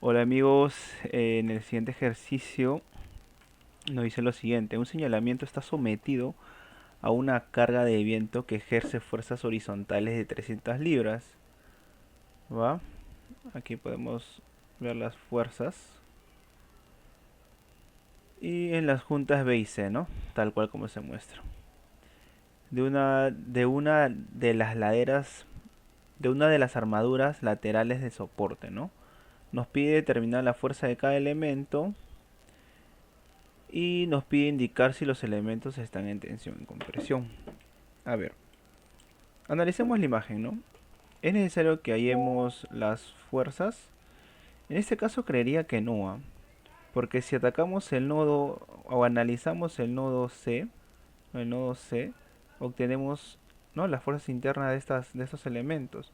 Hola amigos, en el siguiente ejercicio nos dice lo siguiente: un señalamiento está sometido a una carga de viento que ejerce fuerzas horizontales de 300 libras. ¿Va? Aquí podemos ver las fuerzas y en las juntas B y C, ¿no? Tal cual como se muestra. De las laderas, de una de las armaduras laterales de soporte, ¿no? Nos pide determinar la fuerza de cada elemento y nos pide indicar si los elementos están en tensión y compresión. A ver, analicemos la imagen, ¿no? Es necesario que hallemos las fuerzas. En este caso creería que no, porque si atacamos el nodo o analizamos el nodo C, obtenemos, ¿no?, las fuerzas internas de estos elementos.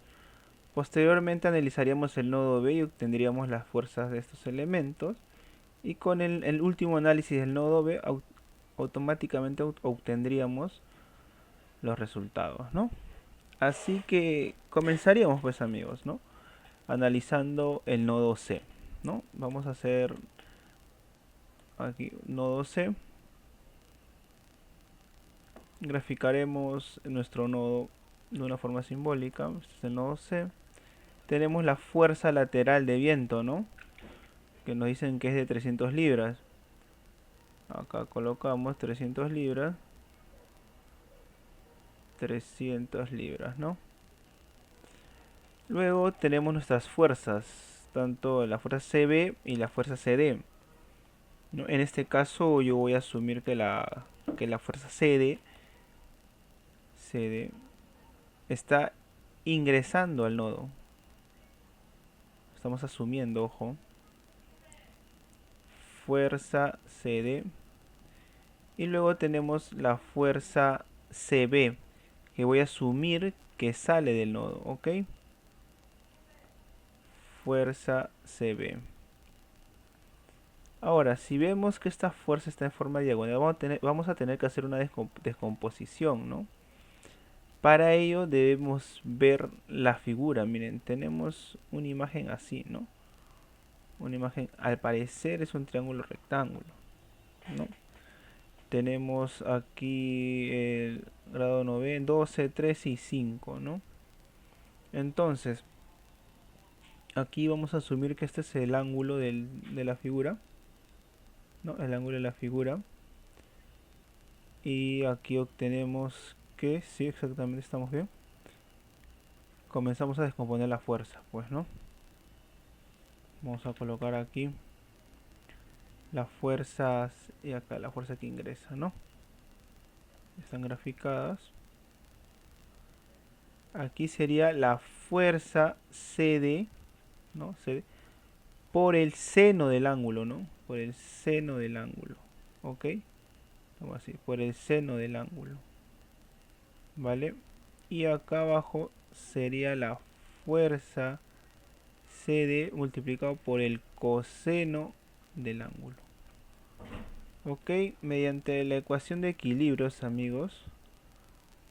Posteriormente analizaríamos el nodo B y obtendríamos las fuerzas de estos elementos. Y con el último análisis del nodo B automáticamente obtendríamos los resultados, ¿no? Así que comenzaríamos pues amigos, ¿no? Analizando el nodo C, ¿no? Vamos a hacer aquí nodo C. Graficaremos nuestro nodo de una forma simbólica. Este es el nodo C. Tenemos la fuerza lateral de viento, ¿no? Que nos dicen que es de 300 libras. Acá colocamos 300 libras. 300 libras, ¿no? Luego tenemos nuestras fuerzas, tanto la fuerza CB y la fuerza CD, ¿no? En este caso yo voy a asumir que la fuerza CD está ingresando al nodo. Estamos asumiendo, ojo, fuerza CD. Y luego tenemos la fuerza CB, que voy a asumir que sale del nodo, ¿ok? Fuerza CB. Ahora, si vemos que esta fuerza está en forma diagonal, vamos a tener que hacer una descomposición, ¿no? Para ello debemos ver la figura. Miren, tenemos una imagen así, ¿no? Una imagen, al parecer es un triángulo rectángulo, ¿no? Tenemos aquí el grado 9, 12, 13 y 5, ¿no? Entonces, aquí vamos a asumir que este es el ángulo de la figura, ¿no? El ángulo de la figura. Y aquí obtenemos que, sí, exactamente estamos bien. Comenzamos a descomponer la fuerza, pues, ¿no? Vamos a colocar aquí las fuerzas y acá la fuerza que ingresa, ¿no? Están graficadas. Aquí sería la fuerza CD, ¿no? CD por el seno del ángulo, ¿no? Por el seno del ángulo, ¿ok? Vamos así, por el seno del ángulo, ¿vale? Y acá abajo sería la fuerza CD multiplicado por el coseno del ángulo. Ok, mediante la ecuación de equilibrios, amigos,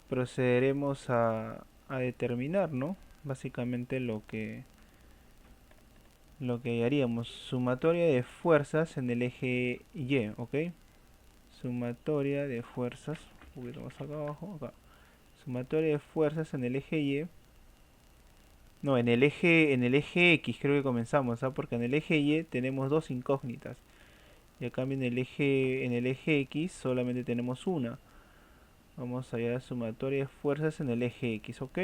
procederemos a determinar, ¿no? Básicamente lo que haríamos, sumatoria de fuerzas en el eje Y, ¿ok? Sumatoria de fuerzas, un poquito más acá abajo, acá. Sumatoria de fuerzas en el eje Y. No, en el eje X creo que comenzamos, ¿ah? Porque en el eje Y tenemos dos incógnitas. Y acá en el eje X solamente tenemos una. Vamos a hallar sumatoria de fuerzas en el eje X, ¿ok?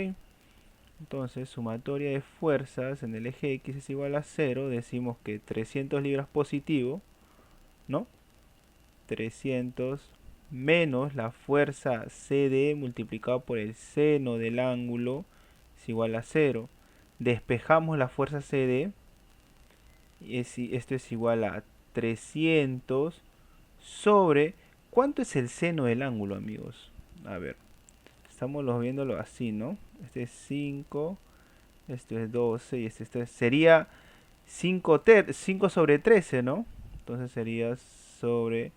Entonces, sumatoria de fuerzas en el eje X es igual a 0. Decimos que 300 libras positivo, ¿no? 300 menos la fuerza CD multiplicado por el seno del ángulo es igual a 0. Despejamos la fuerza CD y esto es igual a 300 sobre... ¿Cuánto es el seno del ángulo, amigos? A ver, estamos viéndolo así, ¿no? Este es 5, esto es 12 y sería 5 sobre 13, ¿no? Entonces sería sobre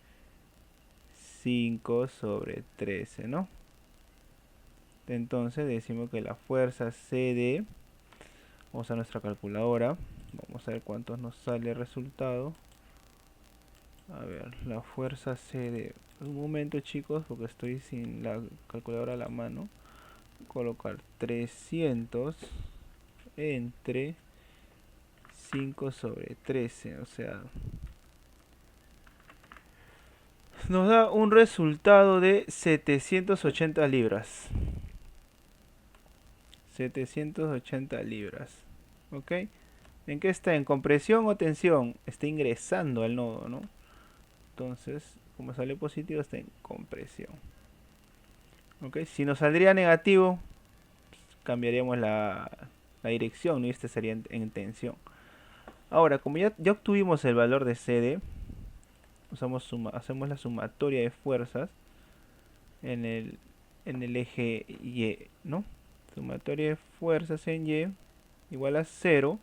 5 sobre 13, ¿no? Entonces decimos que la fuerza CD, vamos a nuestra calculadora, Vamos a ver cuántos nos sale el resultado. A ver, la fuerza CD. Un momento, chicos, porque estoy sin la calculadora a la mano. Colocar 300 entre 5 sobre 13. O sea, nos da un resultado de 780 libras. 780 libras. ¿Ok? ¿En qué está? ¿En compresión o tensión? Está ingresando al nodo, ¿no? Entonces, como sale positivo, está en compresión. ¿Ok? Si nos saldría negativo, cambiaríamos la dirección, ¿no? Y este sería en tensión. Ahora, como ya obtuvimos el valor de CD, hacemos la sumatoria de fuerzas en el eje Y, ¿no? Sumatoria de fuerzas en Y igual a 0.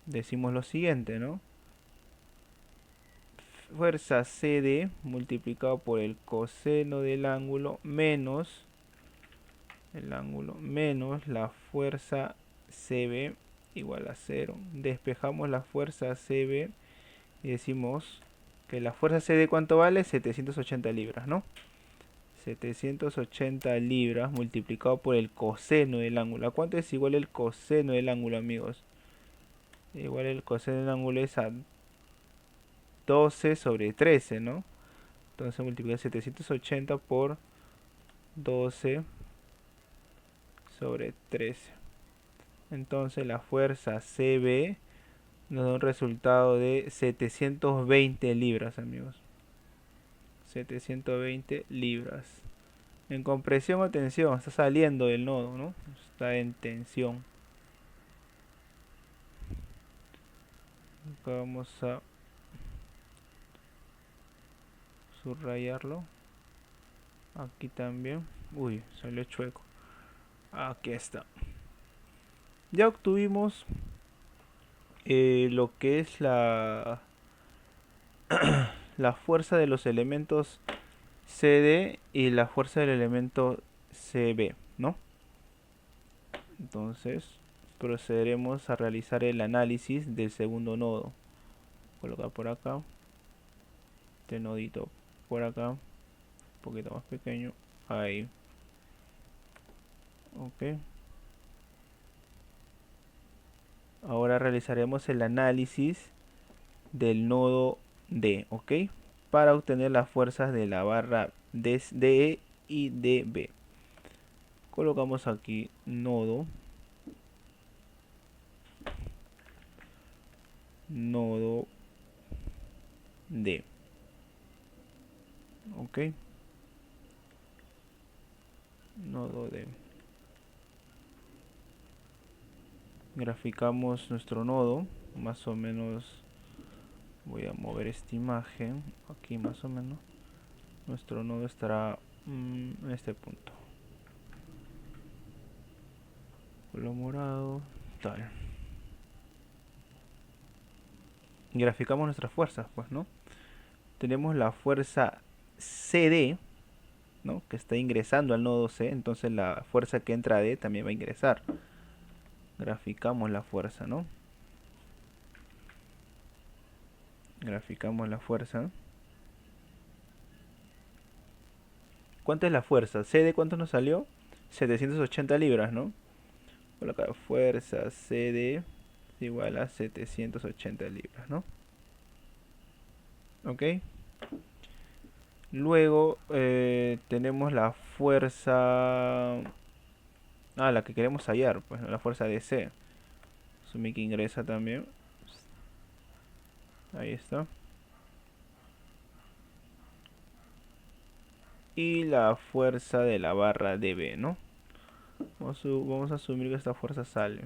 Decimos lo siguiente, ¿no? Fuerza CD multiplicado por el coseno del ángulo menos la fuerza CB igual a 0. Despejamos la fuerza CB y decimos que la fuerza CD, ¿cuánto vale? 780 libras, ¿no? 780 libras multiplicado por el coseno del ángulo. ¿A cuánto es igual el coseno del ángulo, amigos? Igual el coseno del ángulo es a 12 sobre 13, ¿no? Entonces multiplicar 780 por 12 sobre 13. Entonces la fuerza CB nos da un resultado de 720 libras, amigos. 720 libras. En compresión o tensión, está saliendo del nodo, ¿no? Está en tensión. Acá vamos a subrayarlo. Aquí también. Uy, salió chueco. Aquí está. Ya obtuvimos lo que es la fuerza de los elementos CD y la fuerza del elemento CB, ¿no? Entonces procederemos a realizar el análisis del segundo nodo. Colocar por acá este nodito por acá, un poquito más pequeño, ahí. Ok, ahora realizaremos el análisis del nodo D, ok, para obtener las fuerzas de la barra DE y DB. Colocamos aquí nodo D, ok, nodo D. Graficamos nuestro nodo, más o menos. Voy a mover esta imagen aquí, más o menos. Nuestro nodo estará en este punto. Color morado, tal. Y graficamos nuestras fuerzas, pues, ¿no? Tenemos la fuerza CD, ¿no? Que está ingresando al nodo C, entonces la fuerza que entra a D también va a ingresar. Graficamos la fuerza, ¿no? Graficamos la fuerza. ¿Cuánto es la fuerza? CD, ¿cuánto nos salió? 780 libras, ¿no? Colocar fuerza CD igual a 780 libras, ¿no? Ok. Luego tenemos la fuerza... la que queremos hallar, pues, ¿no? La fuerza DC. Asumí que ingresa también. Ahí está. Y la fuerza de la barra DB, ¿no? Vamos a asumir que esta fuerza sale.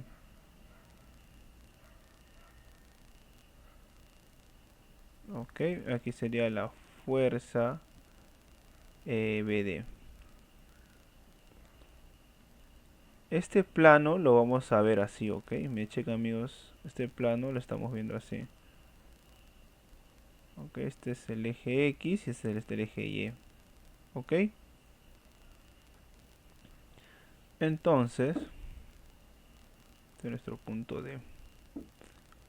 Ok, aquí sería la fuerza BD. Este plano lo vamos a ver así, ok. Me checa, amigos. Este plano lo estamos viendo así. Ok, este es el eje X y este es el eje Y. Ok. Entonces, este es nuestro punto D.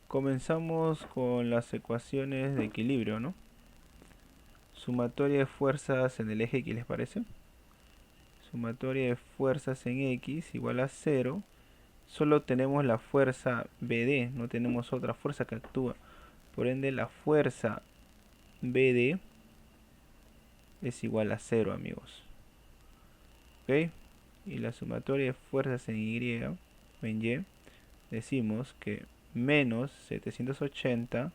Comenzamos con las ecuaciones de equilibrio, ¿no? Sumatoria de fuerzas en el eje X, ¿les parece? Sumatoria de fuerzas en X igual a 0. Solo tenemos la fuerza BD, no tenemos otra fuerza que actúa. Por ende, la fuerza BD es igual a 0, amigos. ¿Ok? Y la sumatoria de fuerzas en Y o en Y, decimos que menos 780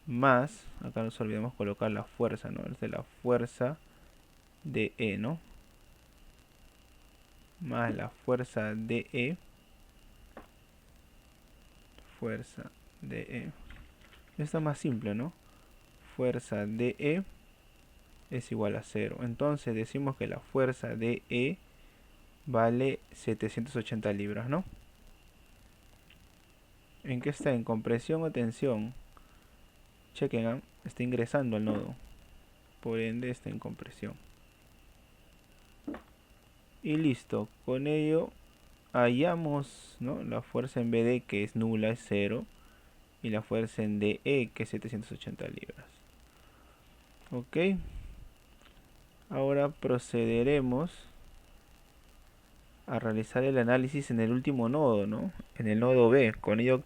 más, acá nos olvidamos colocar la fuerza, ¿no? Es de la fuerza de E, ¿no? Más la fuerza de E, fuerza de E. Está más simple, ¿no? Fuerza de E es igual a 0. Entonces decimos que la fuerza de E vale 780 libras, ¿no? ¿En qué está? ¿En compresión o tensión? Chequen, ¿eh? Está ingresando al nodo. Por ende está en compresión. Y listo. Con ello hallamos, ¿no?, la fuerza en BD, que es nula, es 0. Y la fuerza en DE, que es 780 libras. Ok. Ahora procederemos a realizar el análisis en el último nodo, ¿no? En el nodo B. Con ello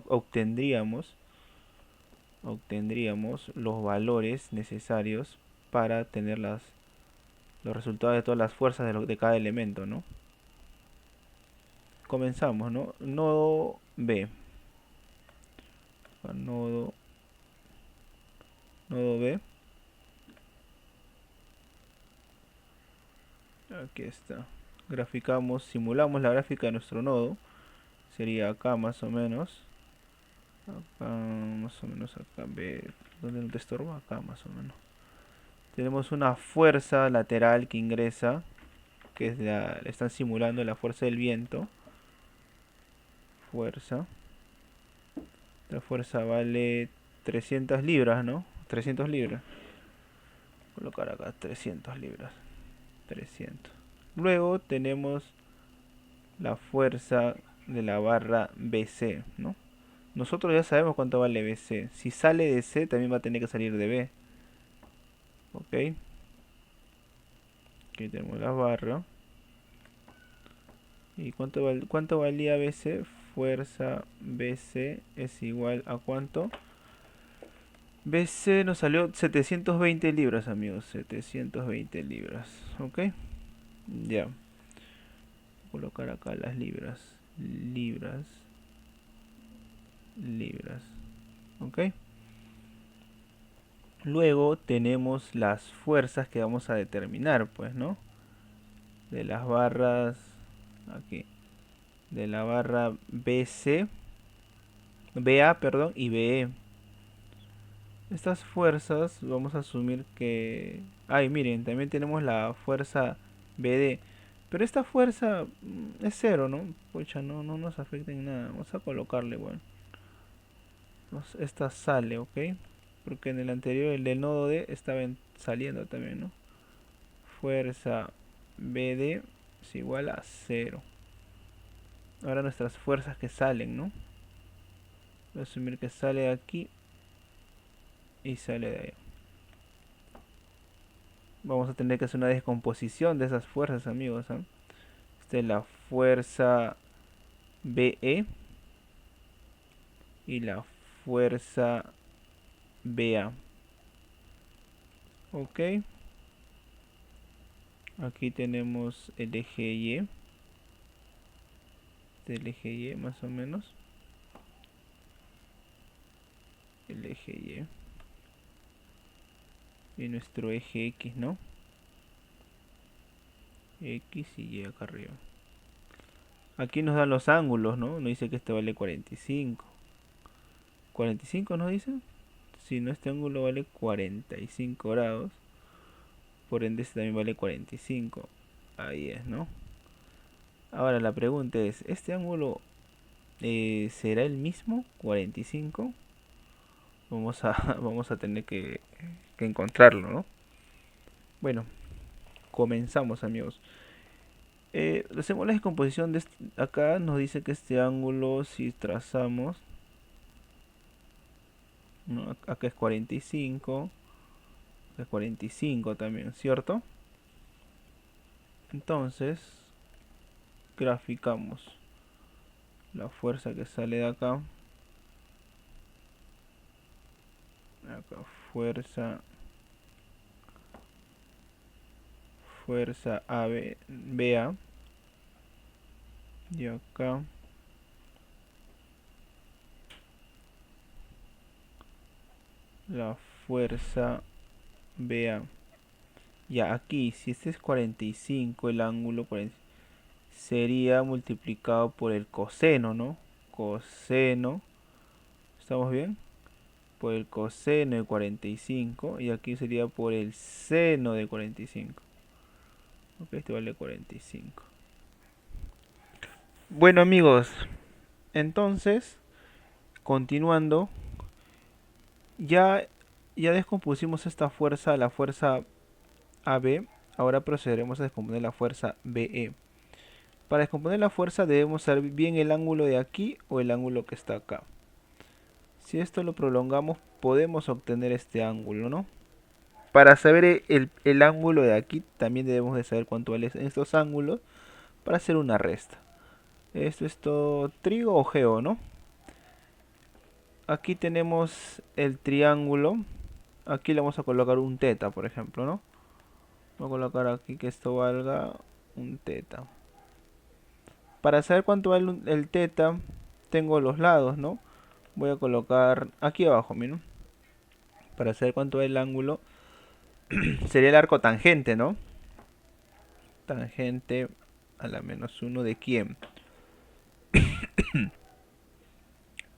obtendríamos los valores necesarios para tener los resultados de todas las fuerzas de cada elemento, ¿no? Comenzamos, ¿no? Nodo B. Nodo B. Aquí está. Graficamos, simulamos la gráfica de nuestro nodo. Sería acá más o menos. Acá más o menos, acá. Ver, ¿dónde no te estorba? Acá más o menos. Tenemos una fuerza lateral que ingresa, que es le están simulando la fuerza del viento. Fuerza. La fuerza vale 300 libras, ¿no? 300 libras. Colocar acá 300 libras. 300. Luego tenemos la fuerza de la barra BC, ¿no? Nosotros ya sabemos cuánto vale BC. Si sale de C, también va a tener que salir de B. Ok. Aquí tenemos la barra. ¿Y cuánto valía BC? Fuerza BC es igual a ¿cuánto? BC nos salió 720 libras, amigos. 720 libras. Ok. Ya. Voy a colocar acá las libras. Libras. Ok. Luego tenemos las fuerzas que vamos a determinar, pues, ¿no? De las barras, aquí, de la barra BC, BA, perdón, y BE. Estas fuerzas vamos a asumir que... Ay, miren, también tenemos la fuerza BD. Pero esta fuerza es cero, ¿no? Pucha, no nos afecta en nada. Vamos a colocarle, bueno. Esta sale, ¿ok? Porque en el anterior, el del nodo D, estaba saliendo también, ¿no? Fuerza BD es igual a 0. Ahora nuestras fuerzas que salen, ¿no? Voy a asumir que sale de aquí y sale de ahí. Vamos a tener que hacer una descomposición de esas fuerzas, amigos, ¿eh? Esta es la fuerza BE y la fuerza BA. Ok. Aquí tenemos el eje Y. Del eje Y más o menos. El eje Y. Y nuestro eje X, ¿no? X y Y acá arriba. Aquí nos dan los ángulos, ¿no? Nos dice que este vale 45. 45 nos dice. Si no, este ángulo vale 45 grados. Por ende este también vale 45. Ahí es, ¿no? Ahora la pregunta es, ¿este ángulo será el mismo? 45. Vamos a tener que encontrarlo, ¿no? Bueno, comenzamos, amigos. Hacemos la descomposición de acá. Nos dice que este ángulo, si trazamos, ¿no? Acá es 45, acá es 45 también, ¿cierto? Entonces, graficamos la fuerza que sale de acá. Acá, fuerza AB, BA. Y acá la fuerza BA. Ya aquí, si este es 45, el ángulo 40, sería multiplicado por el coseno, ¿no? Coseno, ¿estamos bien? Por el coseno de 45 y aquí sería por el seno de 45. Ok, este vale 45. Bueno amigos, entonces, continuando, ya, ya descompusimos esta fuerza, la fuerza AB. Ahora procederemos a descomponer la fuerza BE. Para descomponer la fuerza debemos saber bien el ángulo de aquí o el ángulo que está acá. Si esto lo prolongamos podemos obtener este ángulo, ¿no? Para saber el ángulo de aquí también debemos de saber cuánto valen estos ángulos para hacer una resta. Esto es todo trigo o geo, ¿no? Aquí tenemos el triángulo. Aquí le vamos a colocar un teta, por ejemplo, ¿no? Voy a colocar aquí que esto valga un teta. Para saber cuánto vale el teta, tengo los lados, ¿no? Voy a colocar aquí abajo, miren. Para saber cuánto es el ángulo, sería el arco tangente, ¿no? Tangente a la menos 1 de quién.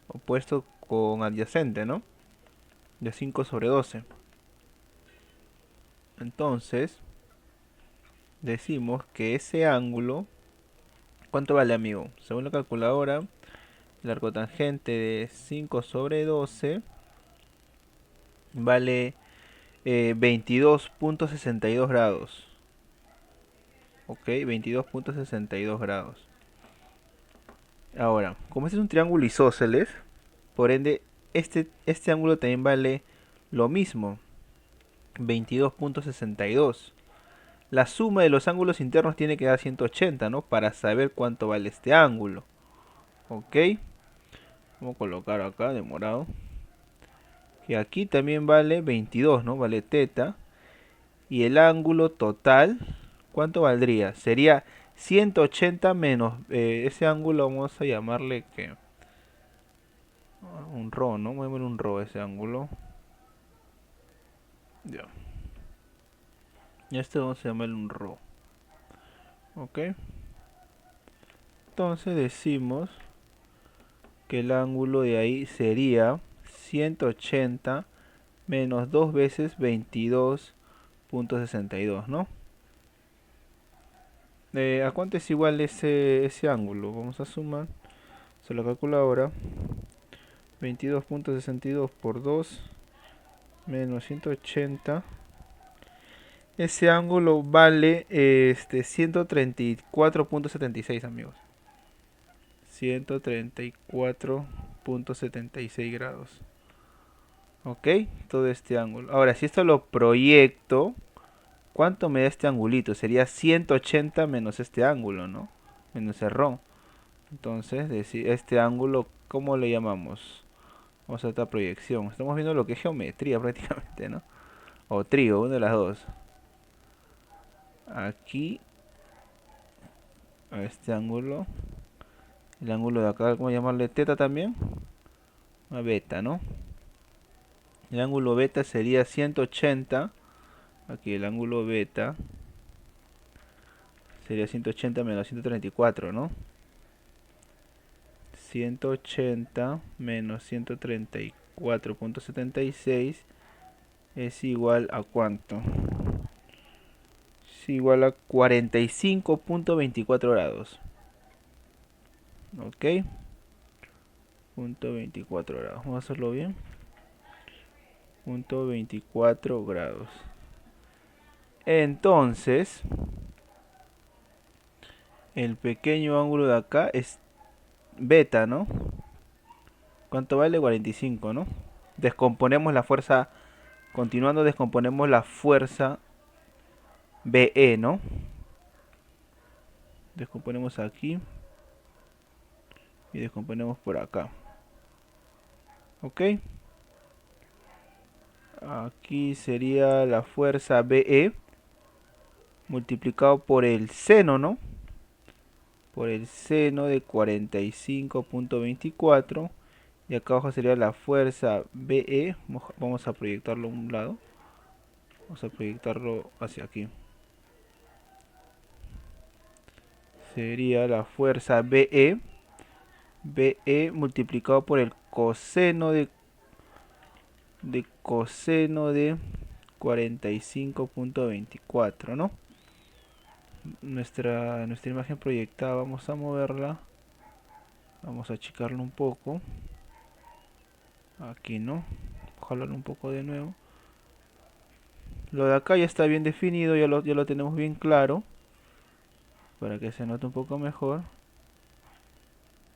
Opuesto con adyacente, ¿no? De 5 sobre 12. Entonces, decimos que ese ángulo, ¿cuánto vale, amigo? Según la calculadora, el arco tangente de 5 sobre 12 vale 22.62 grados. Ok, 22.62 grados. Ahora, como este es un triángulo isósceles, por ende, este ángulo también vale lo mismo, 22.62. La suma de los ángulos internos tiene que dar 180, ¿no? Para saber cuánto vale este ángulo. Ok, vamos a colocar acá de morado. Y aquí también vale 22, ¿no? Vale teta. Y el ángulo total, ¿cuánto valdría? Sería 180 menos ese ángulo, vamos a llamarle que un rho, ¿no? Voy a poner un rho ese ángulo. Ya. Y este vamos a llamarle un rho. Ok. Entonces decimos que el ángulo de ahí sería 180 menos 2 veces 22.62, ¿no? ¿A cuánto es igual ese ángulo? Vamos a sumar. Se lo calcula ahora. 22.62 por 2 menos 180. Ese ángulo vale 134.76, amigos. 134.76 grados. Ok, todo este ángulo. Ahora, si esto lo proyecto, ¿cuánto me da este angulito? Sería 180 menos este ángulo, ¿no? Menos el rho. Entonces, este ángulo, ¿cómo le llamamos? Vamos a esta proyección. Estamos viendo lo que es geometría prácticamente, ¿no? O trigo, una de las dos. Aquí, a este ángulo. El ángulo de acá, ¿cómo llamarle? Teta también. Una beta, ¿no? El ángulo beta sería 180. Aquí el ángulo beta sería 180 menos 134, ¿no? 180 menos 134.76 es igual a ¿cuánto? Es igual a 45.24 grados. Ok. Punto 24 grados. Vamos a hacerlo bien. Punto 24 grados. Entonces, el pequeño ángulo de acá es beta, ¿no? ¿Cuánto vale? 45, ¿no? descomponemos la fuerza, continuando descomponemos la fuerza BE, ¿no? Descomponemos aquí y descomponemos por acá. Ok. Aquí sería la fuerza BE multiplicado por el seno, ¿no? Por el seno de 45.24. Y acá abajo sería la fuerza BE. Vamos a proyectarlo a un lado. Vamos a proyectarlo hacia aquí. Sería la fuerza BE. BE multiplicado por el coseno de coseno de 45.24, ¿no? Nuestra imagen proyectada, vamos a moverla. Vamos a achicarlo un poco. Aquí, ¿no? Jalarlo un poco de nuevo. Lo de acá ya está bien definido, ya lo tenemos bien claro. Para que se note un poco mejor.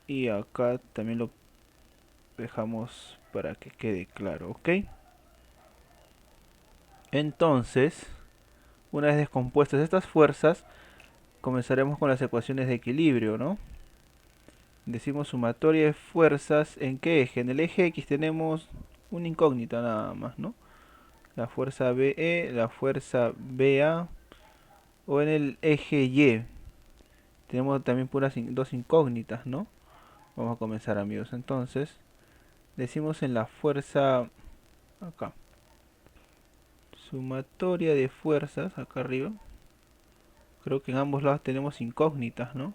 Y acá también lo dejamos para que quede claro, ¿ok? Entonces, una vez descompuestas estas fuerzas, comenzaremos con las ecuaciones de equilibrio, ¿no? Decimos sumatoria de fuerzas, ¿en qué eje? En el eje X tenemos una incógnita nada más, ¿no? La fuerza BE, la fuerza BA, o en el eje Y. Tenemos también dos incógnitas, ¿no? Vamos a comenzar, amigos. Entonces, decimos en la fuerza, acá, sumatoria de fuerzas, acá arriba. Creo que en ambos lados tenemos incógnitas, ¿no?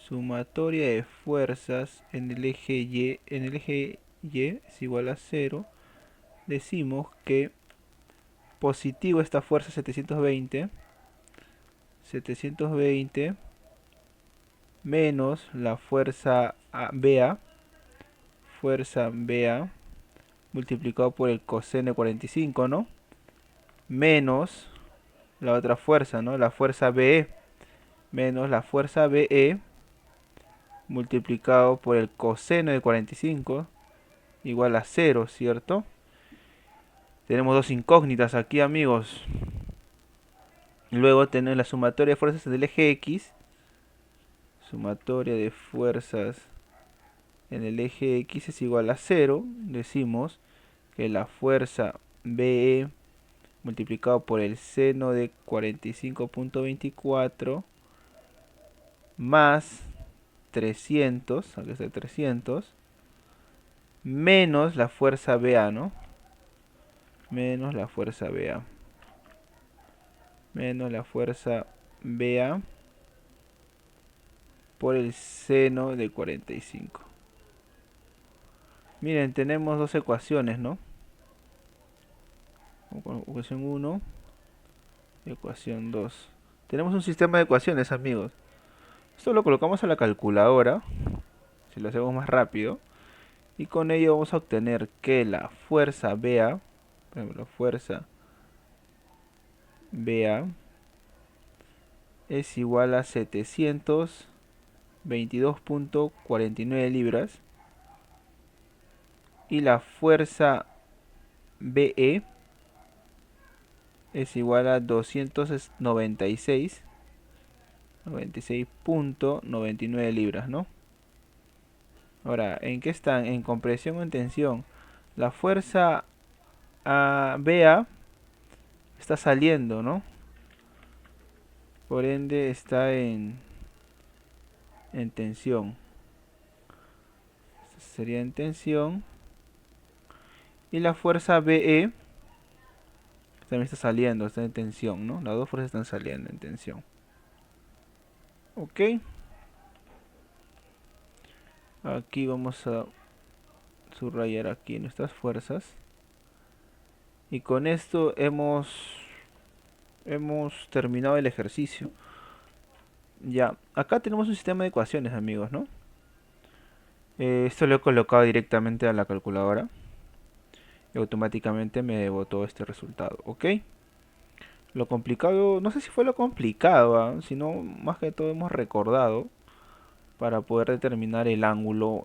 Sumatoria de fuerzas en el eje Y, es igual a 0. Decimos que positivo esta fuerza 720 menos la fuerza BA multiplicado por el coseno de 45, ¿no? Menos la otra fuerza, ¿no? La fuerza BE menos la fuerza BE multiplicado por el coseno de 45 igual a 0, ¿cierto? Tenemos dos incógnitas aquí, amigos. Luego tenemos la sumatoria de fuerzas en el eje X. Sumatoria de fuerzas en el eje X es igual a 0. Decimos que la fuerza BE multiplicado por el seno de 45.24 más 300, aquí está 300, menos la fuerza BA, ¿no? Menos la fuerza BA. Menos la fuerza BA por el seno de 45. Miren, tenemos dos ecuaciones, ¿no? Ecuación 1, ecuación 2. Tenemos un sistema de ecuaciones, amigos. Esto lo colocamos a la calculadora, si lo hacemos más rápido. Y con ello vamos a obtener que la fuerza BA, por ejemplo, fuerza BA es igual a 722.49 libras. Y la fuerza BE es igual a 296.99 libras, ¿no? Ahora, ¿en qué están? ¿En compresión o en tensión? La fuerza BA está saliendo, ¿no? Por ende está en tensión. Sería en tensión. Y la fuerza BE también está saliendo, está en tensión, ¿no? Las dos fuerzas están saliendo en tensión. Ok. Aquí vamos a subrayar aquí nuestras fuerzas. Y con esto hemos terminado el ejercicio. Ya, acá tenemos un sistema de ecuaciones, amigos, ¿no? Esto lo he colocado directamente a la calculadora y automáticamente me botó este resultado, ¿ok? Lo complicado, no sé si fue lo complicado, sino más que todo hemos recordado para poder determinar el ángulo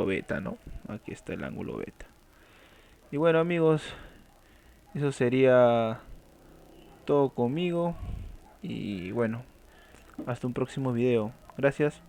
beta, ¿no? Aquí está el ángulo beta. Y bueno amigos, eso sería todo conmigo. Y bueno, hasta un próximo video. Gracias.